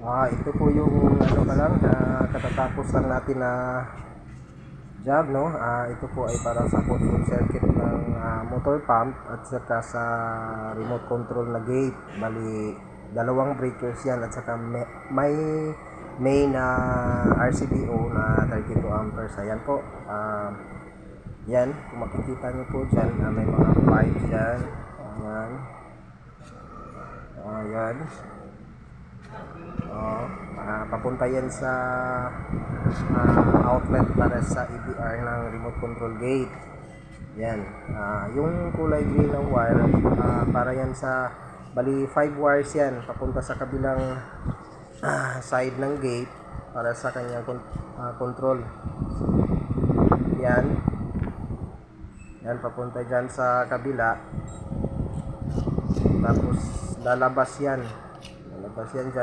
Ito po yung ano pa lang, katatapos lang natin na job, no? Ito po ay para sa control circuit ng motor pump at saka sa remote control na gate. Bali, dalawang breakers yan at saka may main na RCDO na 32 amperes. Ayan po. Yan, kung makikita nyo po dyan, may mga pipes dyan. Ayan. Ayan. Papunta yan sa outlet para sa EBR ng remote control gate. Yan. Yung kulay green ng wire, para yan sa, bali 5 wires yan, papunta sa kabilang side ng gate para sa kanyang control. Yan. Yan, papunta dyan sa kabila. Tapos lalabas yan. Lalabas yan dyan.